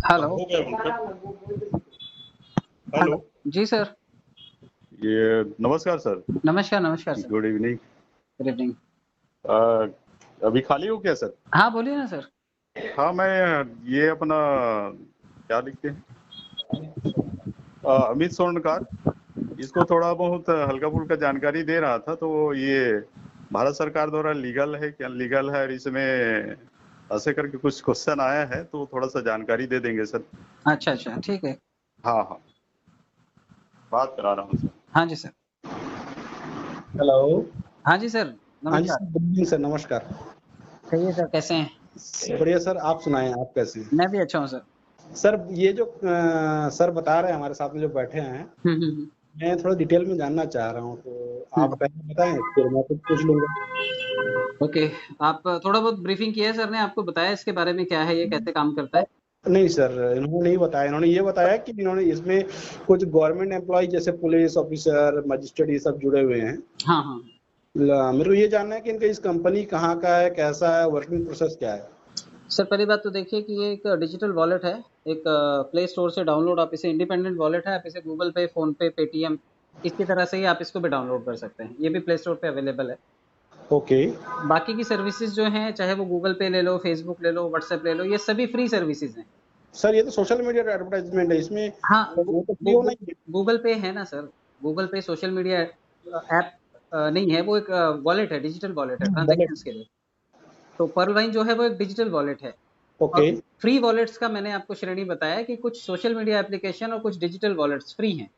Hello. हो गया उनका। हेलो। हेलो। जी सर। ये नमस्कार सर। नमस्कार, नमस्कार sir. Good evening. Good evening. अभी खाली हो क्या सर? हाँ, बोलिए ना सर। हाँ, मैं ये अपना क्या लिखते हैं, अमित स्वर्णकार, इसको थोड़ा बहुत हल्का फुल्का जानकारी दे रहा था। तो ये भारत सरकार द्वारा लीगल है क्या, लीगल है, और इसमें ऐसे करके कुछ क्वेश्चन आया है, तो थोड़ा सा जानकारी दे देंगे सर। अच्छा, अच्छा, ठीक है। हाँ हाँ, बात करा रहा हूँ सर। हाँ जी सर। हेलो। हाँ जी सर, हाँ जी नमस्कार। सर, गुड इवनिंग सर, नमस्कार। कहिए सर, कैसे हैं? बढ़िया सर, आप सुनाएं, आप कैसे हैं? मैं भी अच्छा हूँ सर। सर ये जो सर बता रहे हैं, हमारे साथ में जो बैठे हैं, हुँ, हुँ, हुँ। मैं थोड़ा डिटेल में जानना चाह रहा हूँ, तो हुँ। आप पहले बताएं, फिर मैं कुछ पूछ लूंगा। ओके, आप थोड़ा बहुत ब्रीफिंग किया है सर ने, आपको बताया इसके बारे में क्या है, ये कैसे काम करता है? नहीं सर, इन्होंने नहीं बताया। इन्होंने ये बताया कि इन्होंने इसमें कुछ गवर्नमेंट एम्प्लॉय जैसे पुलिस ऑफिसर, मजिस्ट्रेट, ये सब जुड़े हुए हैं। हाँ, हाँ। मेरे को ये जानना है कि इनका इस कंपनी कहाँ का है, कैसा है, वर्किंग प्रोसेस क्या है? सर पहली बात तो देखिए कि ये एक डिजिटल वॉलेट है। एक प्ले स्टोर से डाउनलोड, आप इसे इंडिपेंडेंट वॉलेट है, आप इसे गूगल पे, फ़ोनपे, पेटीएम इसी तरह से ही आप इसको भी डाउनलोड कर सकते हैं। ये भी प्ले स्टोर पे अवेलेबल है। ओके। बाकी की सर्विसेज जो हैं, चाहे वो गूगल पे ले लो, फेसबुक ले लो, व्हाट्सएप ले लो, ये सभी फ्री सर्विसेज हैं। सर ये तो सोशल मीडिया एडवर्टाइजमेंट है, इसमें हाँ, वो तो फ्री होना ही है। गूगल पे है ना सर। गूगल पे सोशल मीडिया ऐप नहीं है, वो एक वॉलेट है, डिजिटल वॉलेट है वॉलेट। ट्रांजैक्शंस के लिए। तो पर्ल वाइन जो है वो एक डिजिटल वॉलेट है। ओके। और फ्री वॉलेट्स का मैंने आपको श्रेणी बताया कि कुछ सोशल मीडिया एप्लीकेशन और कुछ डिजिटल वॉलेट्स फ्री हैं।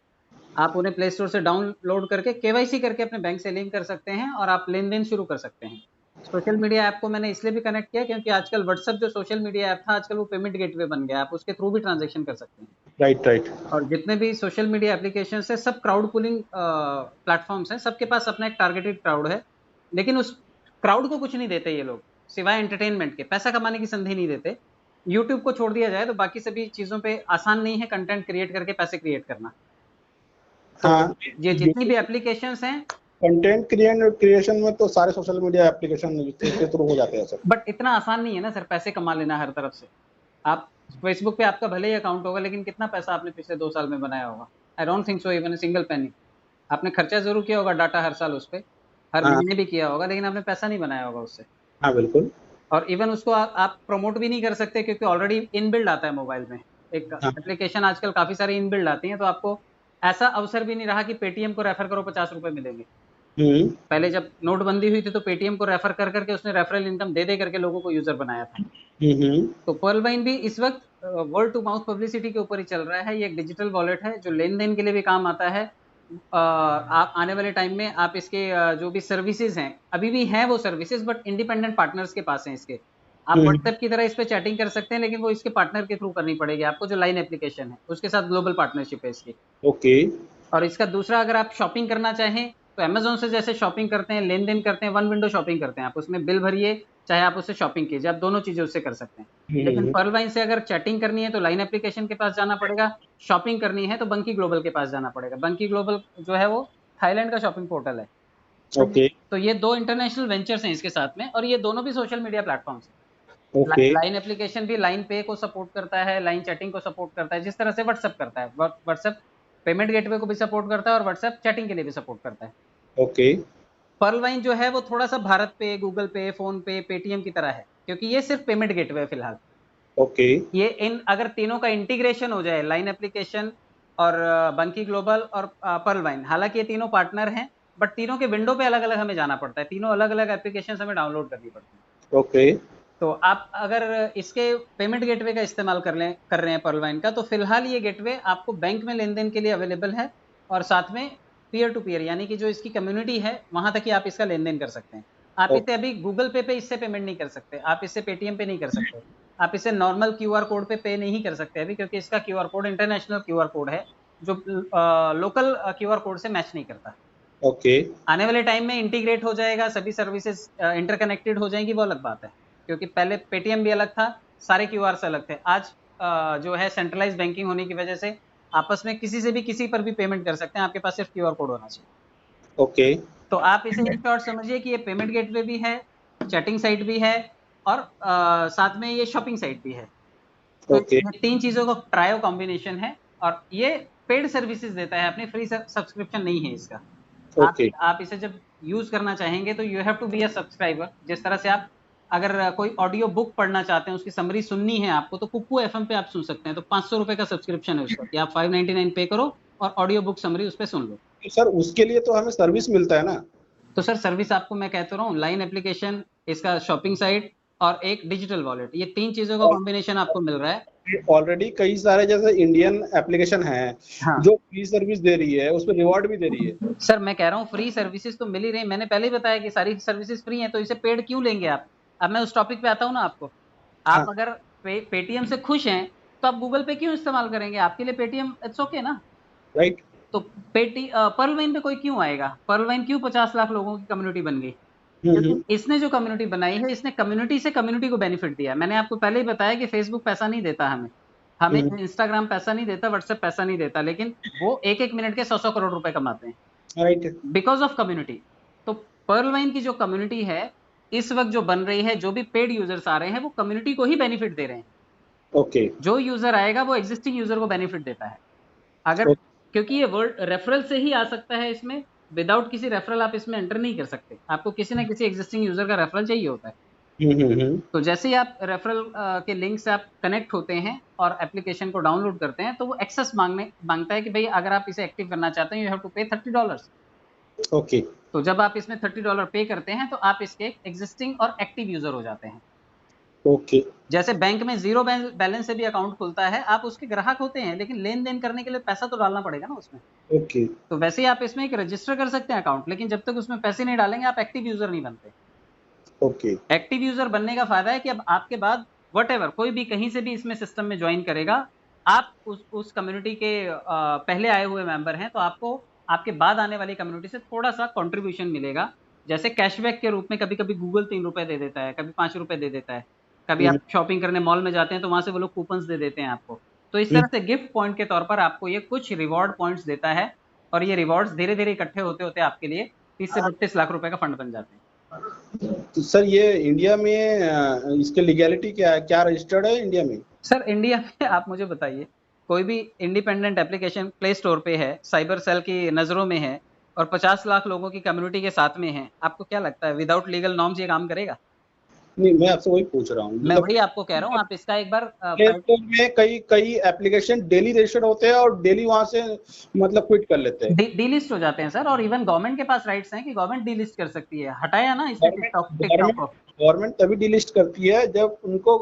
आप उन्हें प्ले स्टोर से डाउनलोड करके केवाईसी करके अपने बैंक से लिंक कर सकते हैं और आप लेन-देन शुरू कर सकते हैं। सोशल मीडिया ऐप को मैंने इसलिए भी कनेक्ट किया क्योंकि आजकल व्हाट्सएप जो सोशल मीडिया ऐप था, आजकल वो पेमेंट गेटवे बन गया है। आप उसके थ्रू भी ट्रांज़ैक्शन कर सकते हैं। Right right. और जितने भी सोशल मीडिया एप्लीकेशंस हैं, सब क्राउड पुलिंग प्लेटफ़ॉर्म्स हैं। सबके पास अपना एक टारगेटेड क्राउड है। लेकिन उस क्राउड को कुछ नहीं देते ये लोग, सिवाय एंटरटेनमेंट के। पैसा कमाने की संधि नहीं देते। यूट्यूब को छोड़ दिया जाए तो बाकी सभी चीज़ों पे आसान नहीं है कंटेंट क्रिएट करके पैसे क्रिएट करना। तो हाँ, ये जितनी भी एप्लीकेशंस हैं, कंटेंट क्रिएशन में तो सारे सोशल मीडिया एप्लीकेशन इसके थ्रू हो जाते हैं सर। बट इतना आसान नहीं है ना सर पैसे कमा लेना हर तरफ से। आप फेसबुक पे आपका भले ही अकाउंट होगा, लेकिन कितना पैसा आपने पिछले 2 साल में बनाया होगा? I don't think so even a single penny. आपने खर्चा ज़रूर किया होगा डाटा हर साल उस पे, हर हाँ महीने भी किया होगा, लेकिन आपने पैसा नहीं बनाया होगा उससे। हाँ बिल्कुल। और इवन उसको आप प्रमोट भी नहीं कर सकते क्योंकि ऑलरेडी इनबिल्ड आता है मोबाइल में। एक हाँ। एप्लीकेशन आजकल काफ़ी सारी इनबिल्ड आती हैं, तो आपको ऐसा अवसर भी नहीं रहा कि पेटीएम को रेफर करो ₹50 मिलेंगे। हम्म। पहले जब नोटबंदी हुई थी तो पेटीएम को रेफर कर करके उसने रेफरल इनकम दे दे करके लोगों को यूज़र बनाया था। हम्म। तो पर्ल वाइन भी इस वक़्त वर्ड टू माउथ पब्लिसिटी के ऊपर ही चल रहा है। ये एक डिजिटल वॉलेट है जो लेन-देन के लिए भी काम आता है। आप आने वाले टाइम में आप इसके जो भी सर्विसेज़ हैं, अभी भी हैं वो सर्विसेज़ बट इंडिपेंडेंट पार्टनर्स के पास हैं इसके। आप हम्म। व्हाट्सएप की तरह इस पे चैटिंग कर सकते हैं, लेकिन वो इसके पार्टनर के थ्रू करनी पड़ेगी आपको, जो लाइन एप्लीकेशन है, उसके साथ ग्लोबल पार्टनरशिप है इसकी। ओके। और इसका दूसरा, अगर आप शॉपिंग करना चाहें तो अमेज़न से जैसे शॉपिंग करते हैं, लेन-देन करते हैं, वन विंडो शॉपिंग करते हैं। आप उसमें बिल भरिए, चाहे आप उससे शॉपिंग कीजिए, आप दोनों चीज़ें उससे कर सकते हैं। लेकिन हम्म। पर्ल वाइन से अगर चैटिंग करनी है तो लाइन एप्लीकेशन के पास जाना पड़ेगा, शॉपिंग करनी है तो बंकी ग्लोबल के पास जाना पड़ेगा। बंकी ग्लोबल जो है वो थाईलैंड का शॉपिंग पोर्टल है। ओके। तो ये 2 इंटरनेशनल वेंचर्स हैं इसके साथ में, और ये दोनों भी सोशल मीडिया प्लेटफ़ॉर्म्स हैं। ओके। लाइन एप्लीकेशन भी लाइन पे को सपोर्ट करता है, लाइन चैटिंग को सपोर्ट करता है, जिस तरह से व्हाट्सएप करता है। व्हाट्सएप पेमेंट गेटवे को भी सपोर्ट करता है और व्हाट्सएप चैटिंग के लिए भी सपोर्ट करता है। ओके। पर्ल वाइन जो है वो थोड़ा-सा भारत पे, गूगल पे, फ़ोन पे, पेटीएम की तरह है, क्योंकि ये सिर्फ़ पेमेंट गेटवे है फिलहाल। ओके। ये इन अगर तीनों का इंटीग्रेशन हो जाए, लाइन एप्लीकेशन और बंकी ग्लोबल और पर्ल वाइन, हालाँकि ये तीनों पार्टनर हैं, बट तीनों के विंडो पे अलग-अलग हमें जाना पड़ता है। तीनों अलग-अलग एप्लीकेशंस हमें डाउनलोड करनी पड़ती हैं। ओके। तो आप अगर इसके पेमेंट गेटवे का इस्तेमाल कर रहे हैं पर्ल वाइन का, तो फिलहाल ये गेटवे आपको बैंक में लेन-देन के लिए अवेलेबल है, और साथ में पीयर टू पीयर, यानी कि जो इसकी कम्युनिटी है, वहाँ तक ही आप इसका लेन-देन कर सकते हैं। आप इसे अभी गूगल पे इससे पेमेंट नहीं कर सकते, आप इसे पेटीएम पे नहीं कर सकते, आप इसे नॉर्मल क्यूआर कोड पे नहीं कर सकते अभी, क्योंकि इसका QR code international QR code है, जो लोकल क्यूआर कोड से मैच नहीं करता। ओके। आने वाले टाइम में इंटीग्रेट हो जाएगा, सभी सर्विसेज इंटरकनेक्टेड हो जाएंगी, वो अलग बात है, क्योंकि पहले पेटीएम भी अलग था, सारे क्यूआर से अलग थे। आज जो है सेंट्रलाइज बैंकिंग होने की वजह से आपस में किसी से भी किसी पर भी पेमेंट कर सकते हैं, आपके पास सिर्फ क्यूआर कोड होना चाहिए। ओके। तो आप इसे इन शॉर्ट समझिए कि ये पेमेंट गेटवे भी है, चैटिंग साइट भी है, और साथ में ये शॉपिंग साइट भी है। तो ओके ये 3 चीज़ों का ट्रायो कॉम्बिनेशन है और ये पेड सर्विसेज देता है, अपनी फ्री सब्सक्रिप्शन नहीं है इसका। ओके आप इसे जब यूज करना चाहेंगे तो you have to be a subscriber. जिस तरह से आप अगर कोई ऑडियो बुक पढ़ना चाहते हैं, उसकी समरी सुननी है आपको, तो कुकू एफएम पे आप सुन सकते हैं। तो 500 रुपए का सब्सक्रिप्शन है उसका कि आप 599 पे करो और ऑडियो बुक समरी उस पे सुन लो। तो सर उसके लिए तो हमें सर्विस मिलता है ना? तो सर सर्विस आपको मैं कहता रहा हूँ, लाइन एप्लीकेशन, इसका शॉपिंग साइट और एक डिजिटल वॉलेट, ये 3 चीजों का कॉम्बिनेशन आपको मिल रहा है। ऑलरेडी कई सारे जैसे इंडियन एप्लीकेशन हैं हाँ जो फ्री सर्विस दे रही है, उसमें रिवॉर्ड भी दे रही है। सर मैं कह रहा हूँ फ्री सर्विसेज तो मिल ही रही है, मैंने पहले ही बताया कि सारी सर्विसेज फ्री हैं, तो इसे पेड क्यों लेंगे आप। अब मैं उस टॉपिक पे आता हूँ ना आपको। आप हाँ अगर पेटीएम से खुश हैं तो आप गूगल पे क्यों इस्तेमाल करेंगे, आपके लिए पेटीएम इट्स ओके ना। राइट। तो पर्ल वाइन पे कोई क्यों आएगा, पर्ल वाइन क्यों 50 लाख लोगों की कम्युनिटी बन गई, क्योंकि इसने जो कम्युनिटी बनाई है, इसने कम्युनिटी से कम्युनिटी को बेनिफिट दिया है। मैंने आपको पहले ही बताया कि फेसबुक पैसा नहीं देता हमें इंस्टाग्राम पैसा नहीं देता, व्हाट्सएप पैसा नहीं देता, लेकिन वो 1-1 मिनट के 100-100 करोड़ रुपए कमाते हैं राइट। Because of community. तो पर्ल वाइन की जो कम्युनिटी है इस वक्त जो बन रही है, जो भी पेड यूजर्स आ रहे हैं वो कम्युनिटी को ही बेनिफिट दे रहे हैं। ओके जो यूजर आएगा वो एग्जिस्टिंग यूजर को बेनिफिट देता है। अगर क्योंकि ये वर्ड रेफरल से ही आ सकता है, इसमें विदाउट किसी रेफरल आप इसमें एंटर नहीं कर सकते, आपको किसी ना किसी एग्जिस्टिंग यूजर का रेफरल चाहिए होता है। तो जैसे ही आप रेफरल के लिंक से आप कनेक्ट होते हैं और एप्लीकेशन को डाउनलोड करते हैं, तो वो एक्सेस मांगता है कि भाई अगर आप इसे एक्टिव करना चाहते हैं यू हैव टू पे $30। ओके तो जब आप इसमें $30 पे करते हैं तो आप इसके एग्जिस्टिंग और एक्टिव यूजर हो जाते हैं। ओके जैसे बैंक में जीरो बैलेंस से भी अकाउंट खुलता है, आप उसके ग्राहक होते हैं, लेकिन लेन देन करने के लिए पैसा तो डालना पड़ेगा ना उसमें। ओके तो वैसे ही आप इसमें एक रजिस्टर कर सकते हैं अकाउंट, लेकिन जब तक उसमें पैसे नहीं डालेंगे आप एक्टिव यूजर नहीं बनते। ओके एक्टिव यूजर बनने का फायदा है कि अब आपके बाद व्हाटएवर कोई भी कहीं से भी इसमें सिस्टम में ज्वाइन करेगा, आप उस कम्युनिटी के पहले आए हुए मेंबर हैं, तो आपको आपके बाद आने वाली कम्युनिटी से थोड़ा सा कंट्रीब्यूशन मिलेगा। जैसे कैशबैक के रूप में कभी कभी गूगल 3 रुपए दे देता है, कभी 5 रुपए दे देता है, कभी आप शॉपिंग करने मॉल में जाते हैं तो वहां से वो लोग कूपन्स दे देते हैं आपको। तो इस तरह से गिफ्ट पॉइंट के तौर पर आपको ये कुछ रिवॉर्ड पॉइंट्स देता है, और ये रिवॉर्ड्स धीरे धीरे इकट्ठे होते होते आपके लिए 30 से 32 लाख रुपए का फंड बन जाते हैं। तो सर ये इंडिया में इसके लीगैलिटी क्या है, क्या रजिस्टर्ड है इंडिया में? सर इंडिया में आप मुझे बताइए, कोई भी इंडिपेंडेंट एप्लीकेशन प्ले स्टोर पे है, साइबर सेल की नजरों में है और 50 लाख लोगों की कम्युनिटी के साथ में है, आपको क्या लगता है विदाउट लीगल नॉर्म्स ये काम करेगा? नहीं, मैं आपसे वही पूछ रहा हूँ। मैं वही आपको कह रहा हूँ, आप इसका एक बार प्ले स्टोर में कई कई एप्लीकेशन डेली रजिस्टर्ड होते हैं और डेली वहां से मतलब क्विट कर लेते हैं, डीलिस्ट हो जाते हैं सर, और इवन गवर्नमेंट के पास राइट्स हैं कि गवर्नमेंट डीलिस्ट कर सकती है। हटाया ना इसने टिकटॉक को। गवर्नमेंट तभी डिलिस्ट करती है जब उनको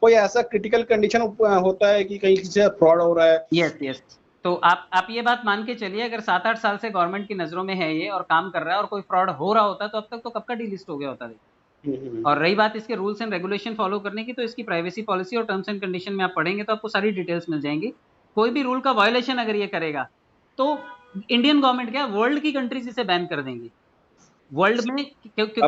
कोई ऐसा क्रिटिकल कंडीशन होता है कि कहीं किसी से फ्रॉड हो रहा है। Yes yes. तो आप ये बात मान के चलिए, अगर 7-8 साल से गवर्नमेंट की नजरों में है ये और काम कर रहा है और कोई फ्रॉड हो रहा होता तो अब तक तो कब का डीलिस्ट हो गया होता है। और रही बात इसके रूल्स एंड रेगुलेशन फॉलो करने की, तो इसकी प्राइवेसी पॉलिसी और टर्म्स एंड कंडीशन में आप पढ़ेंगे तो आपको सारी डिटेल्स मिल जाएंगी। कोई भी रूल का वायोलेशन अगर ये करेगा तो इंडियन गवर्नमेंट क्या वर्ल्ड की कंट्रीज इसे बैन कर देंगी वर्ल्ड में, क्योंकि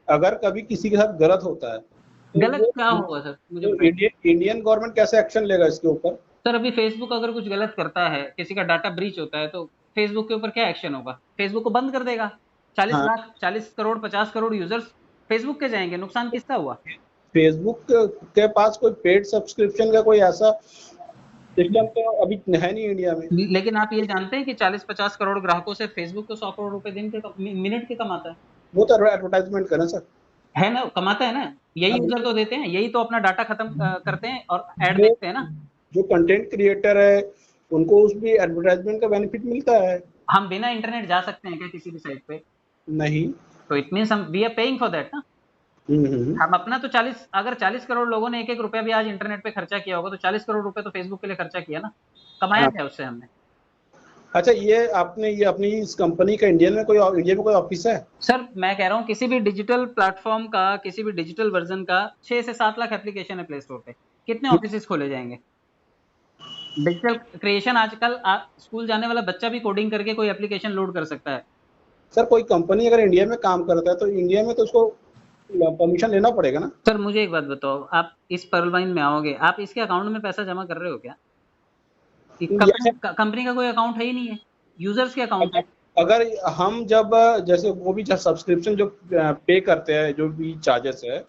अगर कभी किसी के साथ गलत होता है तो गलत क्या होगा सर मुझे बताइए। इंडियन गवर्नमेंट कैसे एक्शन लेगा इसके ऊपर? सर अभी फेसबुक अगर कुछ गलत करता है, किसी का डाटा ब्रीच होता है, तो फेसबुक के ऊपर क्या एक्शन होगा? फेसबुक को बंद कर देगा। 40 लाख 40 करोड़ 50 करोड़ यूजर्स फेसबुक के जाएंगे, नुकसान किसका हुआ? फेसबुक के पास कोई पेड सब्सक्रिप्शन का कोई ऐसा सिस्टम तो अभी है नहीं इंडिया में। लेकिन आप ये जानते हैं कि 40-50 करोड़ ग्राहकों से फेसबुक तो 100 करोड़ रुपए दिन के मिनट के कमाता है। वो तो एडवर्टाइजमेंट करना सर, है ना, कमाता है ना, यही यूजर तो देते हैं, यही तो अपना डाटा खत्म करते हैं और ऐड देखते हैं ना। जो कंटेंट क्रिएटर है उनको उस भी एडवर्टाइजमेंट का बेनिफिट मिलता है। हम बिना इंटरनेट जा सकते हैं क्या किसी भी साइट पे? नहीं। तो इट मींस हम we are paying for that ना। हम अपना तो 40 करोड़ लोगों ने 1-1 रुपया भी आज इंटरनेट पे खर्चा किया होगा, तो 40 करोड़ रुपए तो फेसबुक के लिए खर्चा किया ना, कमाया क्या उससे हमने? अच्छा, ये अपनी इस कंपनी का इंडिया में कोई ऑफिस है? सर मैं कह रहा हूँ किसी भी डिजिटल प्लेटफॉर्म का, किसी भी डिजिटल वर्जन का 6 से 7 लाख एप्लीकेशन है प्ले स्टोर पे, कितने ऑफिसेस खोले जाएंगे? डिजिटल क्रिएशन आजकल स्कूल जाने वाला बच्चा भी कोडिंग करके कोई एप्लीकेशन लोड कर सकता है। सर कोई कंपनी अगर इंडिया में काम करता है तो इंडिया में तो उसको परमिशन लेना पड़ेगा ना? सर मुझे एक बात बताओ, आप इस पर्ल वाइन में आओगे, आप इसके अकाउंट में पैसा जमा कर रहे हो क्या? कंपनी का कोई अकाउंट है ही नहीं है, यूजर्स के अकाउंट है। अगर हम जब जैसे वो भी जब सब्सक्रिप्शन जो पे करते हैं, जो भी चार्जेस है,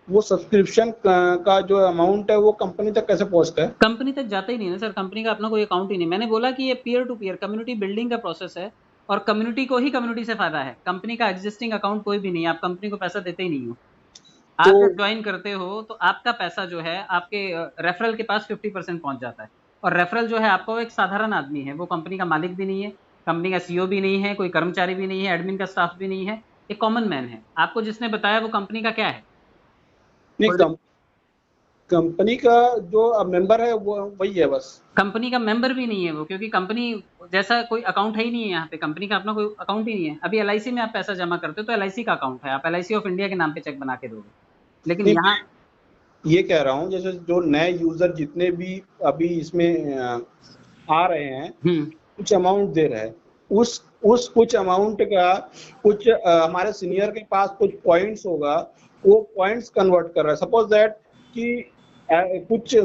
वो सब्सक्रिप्शन का जो अमाउंट है वो कंपनी तक कैसे पहुंचता है? कंपनी तक जाता ही नहीं ना सर, कंपनी का अपना कोई अकाउंट ही नहीं। मैंने बोला कि ये peer to peer community building का प्रोसेस है और कम्युनिटी को ही कम्युनिटी से फायदा है। कंपनी का एग्जिस्टिंग अकाउंट कोई भी नहीं है, आप कंपनी को पैसा देते ही नहीं हो। आप तो जब ज्वाइन करते हो तो आपका पैसा जो है आपके रेफरल के पास 50% पहुंच जाता है। और रेफरल जो है आपका वो एक साधारण आदमी है, वो कंपनी का मालिक भी नहीं है, कंपनी का सीईओ भी नहीं है, कोई कर्मचारी भी नहीं है, एडमिन का स्टाफ भी नहीं है, एक कॉमन मैन है। आपको जिसने बताया वो कंपनी का क्या है? नहीं, कंपनी का जो मेंबर है वो वही है बस। कंपनी का मेंबर भी नहीं है वो, क्योंकि कंपनी जैसा कोई अकाउंट है ही नहीं है यहाँ पे, कंपनी का अपना कोई अकाउंट ही नहीं है। अभी एलआईसी में आप पैसा जमा करते हो तो एलआईसी का अकाउंट है, आप एलआईसी ऑफ इंडिया के नाम पे चेक बना के दोगे, लेकिन नहीं, यहाँ ये कह रहा हूँ जैसे जो नए यूजर जितने भी अभी इसमें आ रहे हैं, कुछ अमाउंट दे रहे हैं, उस कुछ अमाउंट का कुछ हमारे सीनियर के पास कुछ पॉइंट्स होगा, वो पॉइंट्स कन्वर्ट कर रहा है। सपोज दैट कि कुछ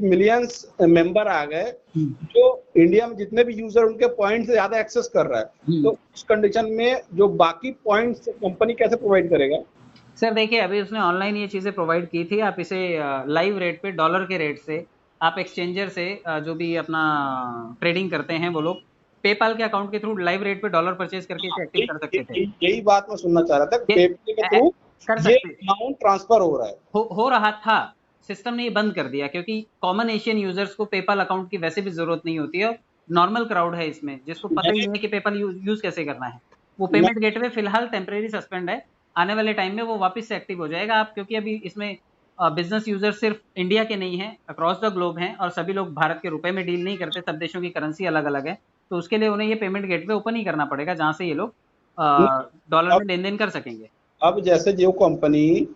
मिलियंस मेंबर आ गए जो इंडिया में जितने भी यूजर उनके पॉइंट से ज्यादा एक्सेस कर रहा है, तो उस कंडीशन में जो बाकी पॉइंट्स कंपनी कैसे प्रोवाइड करेगा? सर देखिए, अभी उसने ऑनलाइन ये चीजें प्रोवाइड की थी। आप इसे लाइव रेट पे, डॉलर के रेट से, आप एक्सचेंजर से जो भी अपना ट्रेडिंग करते हैं वो लोग पेपाल के अकाउंट के थ्रू लाइव रेट पे डॉलर परचेज करके इसे एक्टिव कर सकते थे। यही बात मैं सुनना चाह रहा था, ये पेपल के थ्रू कर ये सकते अमाउंट ट्रांसफर हो रहा है। हो रहा था, सिस्टम ने ये बंद कर दिया क्योंकि कॉमन एशियन यूजर्स को पेपाल अकाउंट की वैसे भी जरूरत नहीं होती है। नॉर्मल क्राउड है इसमें जिसको पता ही नहीं है कि पेपाल यूज कैसे करना है। वो पेमेंट गेटवे फिलहाल टेम्परेरी सस्पेंड है, आने वाले टाइम में वो वापस से एक्टिव हो जाएगा। आप क्योंकि अभी इसमें बिजनेस यूजर सिर्फ इंडिया के नहीं है, अक्रॉस द ग्लोब हैं और सभी लोग भारत के रुपए में डील नहीं करते, सब देशों की करेंसी अलग अलग है। तो उसके लिए उन्हें ये पेमेंट गेटवे ओपन ही करना पड़ेगा जहां से ये लोग डॉलर में लेन देन कर सकेंगे। अब जैसे जो कंपनी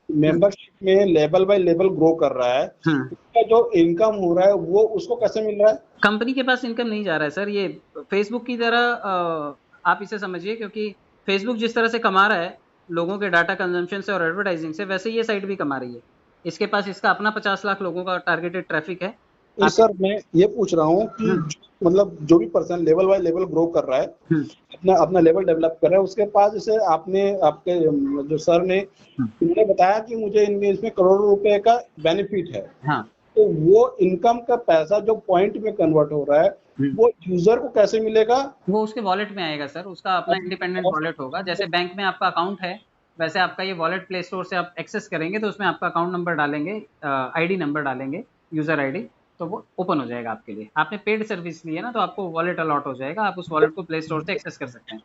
मेंबरशिप में लेवल बाय लेवल ग्रो कर रहा है, उसका जो इनकम हो रहा है वो उसको कैसे मिल रहा है? कंपनी के पास इनकम नहीं जा रहा है सर, ये फेसबुक की तरह आप इसे समझिए, क्योंकि फेसबुक जिस तरह से कमा रहा है लोगों के डाटा कंजम्पशन से और एडवर्टाइजिंग से, वैसे ये साइट भी कमा रही है। इसके पास इसका अपना 50 लाख लोगों का टारगेटेड ट्रैफिक है। सर मैं ये पूछ रहा हूँ कि मतलब जो भी person level by level grow कर रहा है, अपना अपना लेवल डेवलप कर रहा है, उसके पास जैसे आपके जो सर ने उन्होंने बताया कि मुझे इनमें इसमें करोड़ों रुपए का बेनिफिट है। हाँ, तो वो इनकम का पैसा जो पॉइंट में कन्वर्ट हो रहा है वो यूजर को कैसे मिलेगा? वो उसके वॉलेट में आएगा सर, उसका अपना इंडिपेंडेंट वॉलेट होगा। जैसे बैंक में आपका अकाउंट है वैसे आपका ये वॉलेट प्ले स्टोर से आप एक्सेस करेंगे तो उसमें आपका अकाउंट नंबर डालेंगे, आईडी नंबर डालेंगे, यूजर आईडी, तो वो ओपन हो जाएगा आपके लिए। आपने पेड सर्विस ली है ना, तो आपको वॉलेट अलॉट हो जाएगा, आप उस वॉलेट को प्ले स्टोर से एक्सेस कर सकते हैं।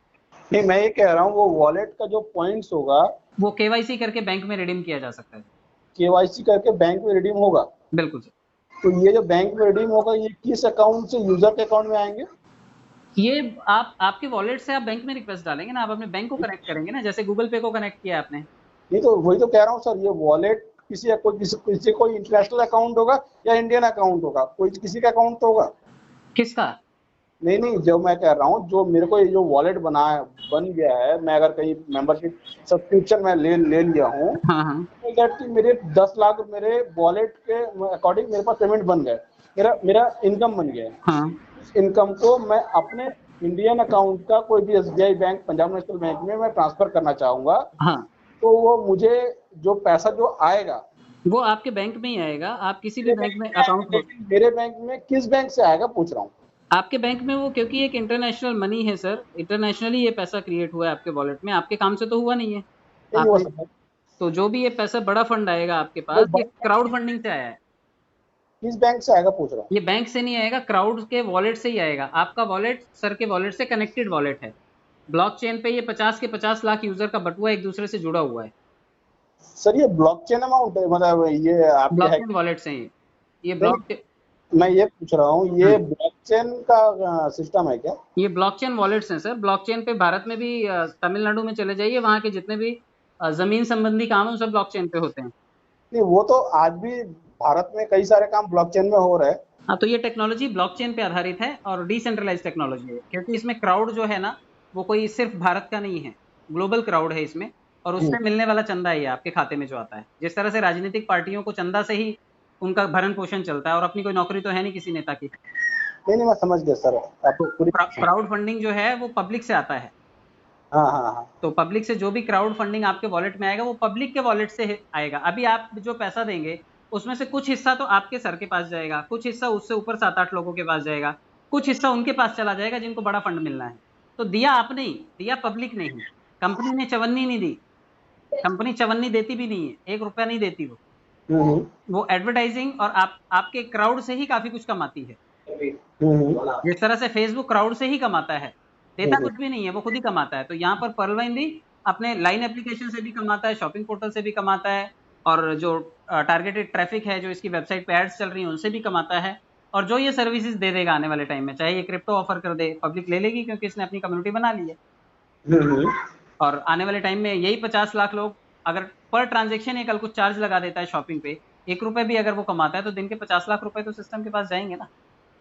नहीं, मैं ये कह रहा हूँ वो वॉलेट का जो पॉइंट्स होगा वो केवाईसी करके बैंक में रिडीम किया जा सकता है। केवाईसी करके बैंक में रिडीम होगा? बिल्कुल सर। तो ये जो बैंक में रिडीम होगा ये किस अकाउंट से यूजर के अकाउंट में आएंगे? ये आपके वॉलेट से आप बैंक में रिक्वेस्ट डालेंगे ना, आप अपने बैंक को कनेक्ट करेंगे ना, जैसे गूगल पे को कनेक्ट किया आपने। नहीं, तो वही तो कह रहा हूँ सर, ये वॉलेट किसी कोई इंटरनेशनल अकाउंट होगा या इंडियन अकाउंट होगा? कोई किसी का अकाउंट तो होगा। किसका? नहीं, जो मैं कह रहा हूँ जो मेरे को ये जो वॉलेट बन गया है, मैं अगर कहीं मेंबरशिप सब्सक्रिप्शन में ले लिया हूँ, तो दैट कि मेरे 10 लाख मेरे वॉलेट के अकॉर्डिंग मेरे पास पेमेंट बन गए, मेरा इनकम बन गया। इनकम को मैं अपने इंडियन अकाउंट का कोई भी SBI bank, Punjab national bank में मैं ट्रांसफर करना चाहूंगा, तो वो मुझे जो पैसा जो आएगा वो आपके बैंक में ही आएगा। आप किसी भी बैंक में अकाउंट, मेरे बैंक में किस बैंक से आएगा पूछ रहा हूँ? आपके बैंक में वो, क्योंकि एक इंटरनेशनल मनी है सर, इंटरनेशनली ये पैसा क्रिएट हुआ है आपके वॉलेट में, आपके काम से तो हुआ नहीं है। तो जो भी ये पैसा बड़ा फंड आएगा आपके पास, ये क्राउड फंडिंग से आया है। किस बैंक से आएगा पूछ रहा हूँ? ये बैंक से नहीं आएगा, क्राउड के वॉलेट से ही आएगा। आपका वॉलेट सर के वॉलेट से कनेक्टेड वॉलेट है। ब्लॉकचेन पे ये 50 के 50 लाख यूजर का बटुआ एक दूसरे से जुड़ा हुआ है। सर ये ब्लॉकचेन अमाउंट है, मतलब ये आपके ब्लॉकचेन वॉलेट से ही ये ब्लॉकचेन, मैं ये पूछ रहा हूँ ये ब्लॉकचेन का सिस्टम है क्या? ये ब्लॉकचेन वॉलेट्स हैं सर। ब्लॉकचेन पे भारत में भी, तमिलनाडु में चले जाइए, वहाँ के जितने भी जमीन संबंधी काम है सब ब्लॉकचेन पे होते हैं। नहीं, वो तो आज भी भारत में कई सारे काम ब्लॉकचेन में हो रहे हैं। हाँ, तो ये टेक्नोलॉजी ब्लॉकचेन पे आधारित है और डिसेंट्रलाइज टेक्नोलॉजी है, क्योंकि इसमें क्राउड जो है ना वो कोई सिर्फ भारत का नहीं है, ग्लोबल क्राउड है इसमें, और उससे मिलने वाला चंदा ही है आपके खाते में जो आता है। जिस तरह से राजनीतिक पार्टियों को चंदा से ही उनका भरण पोषण चलता है, और अपनी कोई नौकरी तो है नहीं किसी नेता की। नहीं, मैं समझ गया सर। क्राउड फंडिंग जो है वो पब्लिक से आता है। हाँ हाँ हाँ। तो पब्लिक से जो भी क्राउड फंडिंग आपके वॉलेट में आएगा वो पब्लिक के वॉलेट से आएगा। अभी आप जो पैसा देंगे उसमें से कुछ हिस्सा तो आपके सर के पास जाएगा, कुछ हिस्सा उससे ऊपर 7-8 लोगों के पास जाएगा, कुछ हिस्सा उनके पास चला जाएगा जिनको बड़ा फंड मिलना है। तो दिया आपने ही, दिया पब्लिक ने ही। कंपनी ने चवन्नी नहीं दी, कंपनी चवन्नी देती भी नहीं है, 1 रुपया नहीं देती वो एडवर्टाइजिंग और आपके क्राउड से ही काफी कुछ कमाती है। जिस तरह से फेसबुक क्राउड से ही कमाता है, देता कुछ भी नहीं है, वो खुद ही कमाता है। तो यहाँ पर पर्ल वाइन भी अपने लाइन एप्लीकेशन से भी कमाता है, शॉपिंग पोर्टल से भी कमाता है, और जो टारगेटेड ट्रैफिक है, जो इसकी वेबसाइट पे एड्स चल रही हैं उनसे भी कमाता है। और जो ये सर्विसेज दे देगा आने वाले टाइम में, चाहे ये क्रिप्टो ऑफर कर दे, पब्लिक ले लेगी क्योंकि इसने अपनी कम्युनिटी बना ली है। और आने वाले टाइम में यही 50 लाख लोग अगर पर ट्रांजेक्शन ये कल कुछ चार्ज लगा देता है शॉपिंग पे, 1 रुपए भी अगर वो कमाता है तो दिन के 50 लाख रुपए तो सिस्टम के पास जाएंगे ना।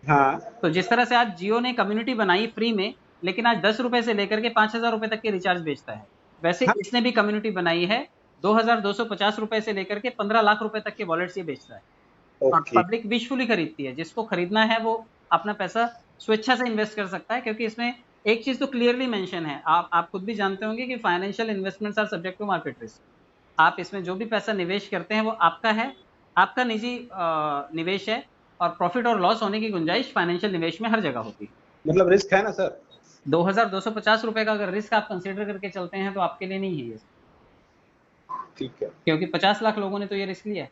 हाँ। तो जिस तरह से आज जियो ने कम्युनिटी बनाई फ्री में, लेकिन आज 10 रुपए से लेकर के 5000 रुपए तक के रिचार्ज बेचता है, वैसे हाँ। इसने भी कम्युनिटी बनाई है 2250 रुपए से लेकर के 15 लाख रुपए तक के वॉलेट्स ये बेचता है। और पब्लिक विशफुली खरीदती है, जिसको खरीदना है वो अपना पैसा स्वेच्छा से इन्वेस्ट कर सकता है, क्योंकि इसमें एक चीज तो क्लियरली मेंशन है, आप खुद भी जानते होंगे कि financial investments are subject to market risk. आप इसमें जो भी पैसा निवेश करते हैं वो आपका है, आपका निजी निवेश है, और प्रॉफिट और लॉस होने की गुंजाइश फाइनेंशियल निवेश में हर जगह होती है। मतलब रिस्क है ना सर? 2250 रुपए का अगर रिस्क आप कंसीडर करके चलते हैं तो आपके लिए नहीं है ये। ठीक है, क्योंकि 50 लाख लोगों ने तो ये रिस्क लिया है।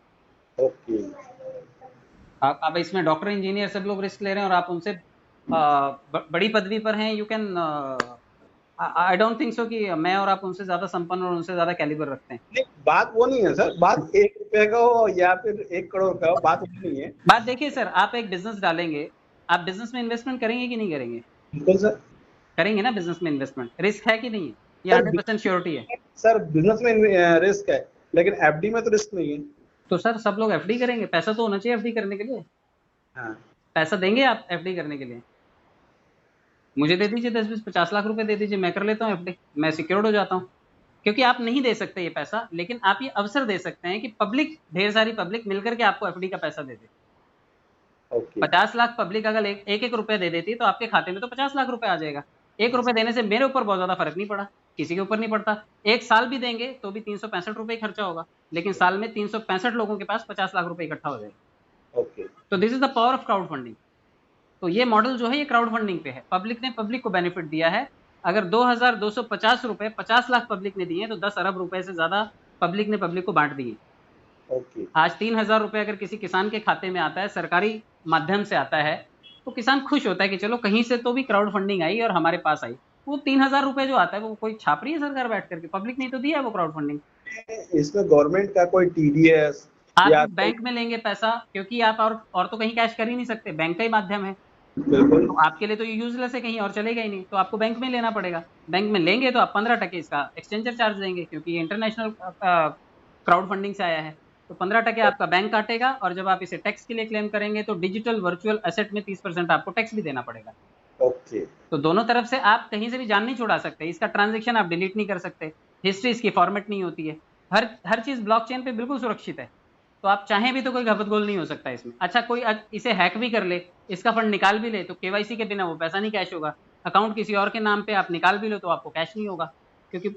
ओके। आप इसमें डॉक्टर इंजीनियर सब लोग रिस्क ले रहे हैं और आप उनसे बड़ी पदवी पर हैं। You can, I don't think so कि मैं और आप उनसे ज्यादा संपन्न और उनसे ज्यादा कैलिबर रखते हैं। नहीं, बात वो नहीं है सर, बात 1 रुपए का हो या फिर 1 करोड़ का हो, बात वो नहीं है। बात देखिए सर, आप एक बिजनेस डालेंगे, आप बिजनेस में इन्वेस्टमेंट करेंगे कि नहीं करेंगे? बिल्कुल सर, करेंगे ना। बिजनेस में इन्वेस्टमेंट रिस्क है कि नहीं है? ये 100% श्योरिटी है सर। बिजनेस में रिस्क है, लेकिन एफडी में तो रिस्क नहीं है। तो सर सब लोग एफडी करेंगे, पैसा तो होना चाहिए एफडी करने के लिए। हाँ। पैसा देंगे आप एफडी करने के लिए? मुझे दे दीजिए 10-20-50 लाख रुपए दे दीजिए, मैं कर लेता हूँ एफडी, मैं सिक्योर्ड हो जाता हूँ। क्योंकि आप नहीं दे सकते ये पैसा, लेकिन आप ये अवसर दे सकते हैं कि पब्लिक, ढेर सारी पब्लिक मिलकर के आपको एफडी का पैसा दे दे। 50 लाख पब्लिक अगर एक रुपए दे देती तो आपके खाते में तो 50 लाख रुपए आ जाएगा। 1 रुपए देने से मेरे ऊपर बहुत ज्यादा फर्क नहीं पड़ा, किसी के ऊपर नहीं पड़ता। 1 साल भी देंगे तो भी 365 रुपए खर्चा होगा, लेकिन साल में 365 लोगों के पास 50 लाख रुपए इकट्ठा हो जाएगा। तो this is the power of crowd funding. तो ये मॉडल जो है ये क्राउड फंडिंग पे है। पब्लिक ने पब्लिक को बेनिफिट दिया है। अगर 2250 रुपए 50 लाख पब्लिक ने दिए तो 10 अरब रुपए से ज्यादा पब्लिक ने पब्लिक को बांट दिए। आज 3000 रुपए अगर किसी किसान के खाते में आता है, सरकारी माध्यम से आता है, तो किसान खुश होता है कि चलो कहीं से तो भी क्राउड फंडिंग आई और हमारे पास आई। वो 3000 रुपए जो आता है वो कोई छाप रही है सरकार बैठ करके? पब्लिक ने तो दिया है वो क्राउड फंडिंग। इसमें गवर्नमेंट का कोई टीडीएस आप बैंक में लेंगे पैसा, क्योंकि आप और तो कहीं कैश कर ही नहीं सकते, बैंक का ही माध्यम है। बिल्कुल। तो आपके लिए तो ये यूजलेस है, कहीं और चलेगा ही नहीं, तो आपको बैंक में लेना पड़ेगा। बैंक में लेंगे तो आप 15% इसका एक्सचेंजर चार्ज देंगे, क्योंकि ये इंटरनेशनल क्राउड फंडिंग से आया है। तो 15% आपका बैंक काटेगा, और जब आप इसे टैक्स के लिए क्लेम करेंगे तो डिजिटल वर्चुअल एसेट में 30% आपको टैक्स भी देना पड़ेगा। ओके। तो दोनों तरफ से आप कहीं से भी जान नहीं छुड़ा सकते, इसका ट्रांजेक्शन आप डिलीट नहीं कर सकते, हिस्ट्री इसकी फॉर्मेट नहीं होती है, हर चीज ब्लॉकचेन पे बिल्कुल सुरक्षित है। तो आप चाहें भी तो कोई गलत-गोल नहीं हो सकता इसमें। अच्छा, कोई इसे हैक भी कर ले, इसका फंड निकाल भी ले, तो केवाईसी के बिना वो पैसा नहीं कैश होगा। अकाउंट किसी और के नाम पे आप निकाल भी लो तो आपको कैश नहीं होगा, क्योंकि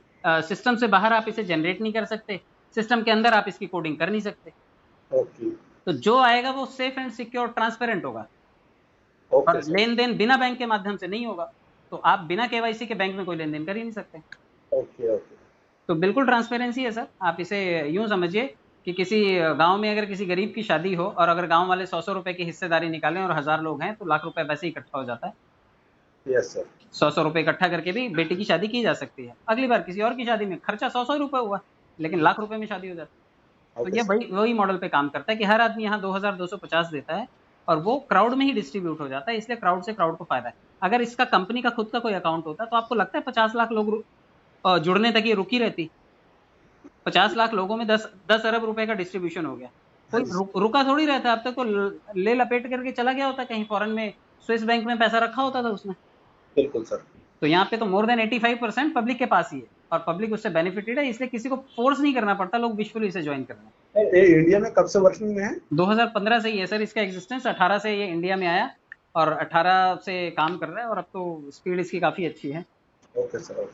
सिस्टम से बाहर आप इसे जनरेट नहीं कर सकते, सिस्टम के अंदर आप इसकी कोडिंग कर नहीं सकते। ओके। तो जो आएगा वो सेफ एंड सिक्योर ट्रांसपेरेंट होगा, और लेन देन बिना बैंक के माध्यम से नहीं होगा। तो आप बिना केवाईसी के बैंक में कोई लेन देन कर ही नहीं सकते। ओके। तो बिल्कुल ट्रांसपेरेंसी है सर। आप इसे यूं समझिए कि किसी गांव में अगर किसी गरीब की शादी हो, और अगर गांव वाले 100 रुपए की हिस्सेदारी निकालें और 1000 लोग हैं, तो लाख रुपए वैसे ही इकट्ठा हो जाता है। Yes sir. 100 रुपए इकट्ठा करके भी बेटी की शादी की जा सकती है। अगली बार किसी और की शादी में खर्चा 100 रुपए हुआ, लेकिन लाख रुपए में शादी हो जाती है। तो ये वही मॉडल पे काम करता है कि हर आदमी यहाँ 2250 देता है, और वो क्राउड में ही डिस्ट्रीब्यूट हो जाता है, इसलिए क्राउड से क्राउड को फायदा है। अगर इसका कंपनी का खुद का कोई अकाउंट होता तो आपको लगता है 50 लाख लोग जुड़ने तक ये रुकी रहती? 50 लाख लोगों में 10 अरब रुपए का डिस्ट्रीब्यूशन हो गया, कोई रुका थोड़ी रहता। अब तक तो ले लपेट करके चला गया होता कहीं फॉरेन में, स्विस बैंक में पैसा रखा होता था उसने। बिल्कुल सर। तो यहाँ पे तो मोर देन 85% पब्लिक के पास ही है, और पब्लिक उससे बेनिफिटेड है, इसलिए किसी को फोर्स नहीं करना पड़ता, लोग विशुअली इसे ज्वाइन कर रहे हैं। ये इंडिया में कब से वर्किंग में है? 2015 से ही है सर इसका एग्जिस्टेंस। 18 से ये इंडिया में आया और 18 से काम कर रहा है, और अब तो स्पीड इसकी काफी अच्छी है। Okay sir.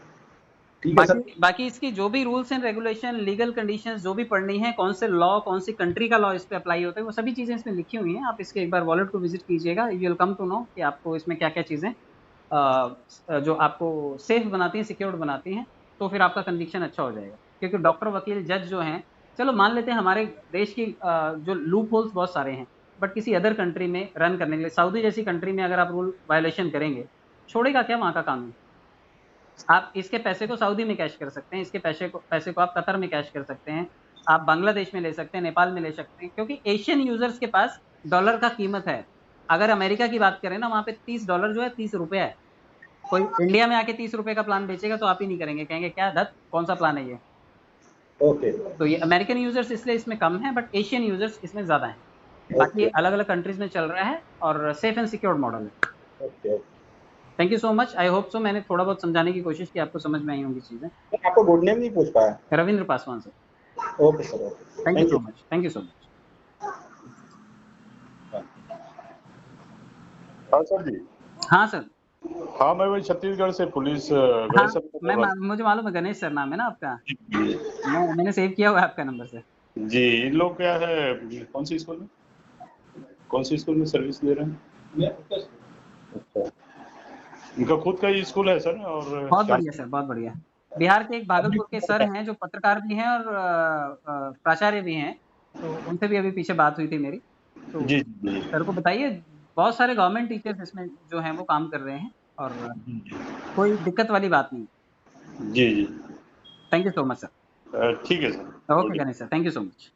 ठीक है सर। बाकी इसकी जो भी rules and regulation, legal conditions जो भी पढ़नी है, कौन से लॉ, कौन सी कंट्री का लॉ इस पे अप्लाई होता है, वो सभी चीजें इसमें लिखी हुई हैं। आप इसके एक बार वॉलेट को विजिट कीजिएगा, you will come to know कि आपको इसमें क्या क्या चीजें जो आपको सेफ बनाती हैं, सिक्योर्ड बनाती हैं, तो फिर आपका कन्विक्शन अच्छा हो जाएगा। क्योंकि डॉक्टर, वकील, जज जो हैं, चलो मान लेते हैं हमारे देश की जो लूप होल्स बहुत सारे हैं, बट किसी अदर कंट्री में रन करने के लिए, सऊदी जैसी कंट्री में अगर आप रूल वायलेशन करेंगे, छोड़ेगा क्या वहाँ का कानून? आप इसके पैसे को सऊदी में कैश कर सकते हैं, इसके पैसे को आप कतर में कैश कर सकते हैं, आप बांग्लादेश में ले सकते हैं, नेपाल में ले सकते हैं, क्योंकि एशियन यूजर्स के पास डॉलर का कीमत है। अगर अमेरिका की बात करें ना, वहाँ पे $30 जो है 30 रुपए है। कोई इंडिया में आके 30 रुपए का प्लान बेचेगा तो आप ही नहीं करेंगे, कहेंगे क्या धत, कौन सा प्लान है ये। ओके। तो ये अमेरिकन यूजर्स इसलिए इसमें कम है, बट एशियन यूजर्स इसमें ज्यादा है। बाकी अलग अलग कंट्रीज में चल रहा है और सेफ एंड सिक्योर्ड मॉडल है। Okay. Thank you so much. I hope so मैंने थोड़ा बहुत समझाने की कोशिश की, आपको समझ में आई होंगी चीजें। आपको गुड नेम नहीं पूछ पाया। Ravindra Paswan sir. Okay sir, okay, thank you so much, thank you so much. हाँ सर जी। हाँ सर। हाँ, मैं वही छत्तीसगढ़ से पुलिस हाँ, मुझे मालूम है, गणेश सर नाम है ना आपका। मैंने सेव किया हुआ है आपका नंबर सर। जी। इन लोग क्या है, कौन सी स्कूल में सर्विस दे रहे हैं? अच्छा, इनका खुद का ही स्कूल है सर। और बहुत बढ़िया सर, बहुत बढ़िया। बिहार के एक भागलपुर के सर हैं जो पत्रकार भी हैं और प्राचार्य भी हैं, तो उनसे भी अभी पीछे बात हुई थी मेरी। तो जी सर को बताइए, बहुत सारे गवर्नमेंट टीचर्स इसमें जो हैं वो काम कर रहे हैं और कोई दिक्कत वाली बात नहीं। जी। Thank you so much sir. ठीक है sir. Okay Ganesh sir, thank you so much.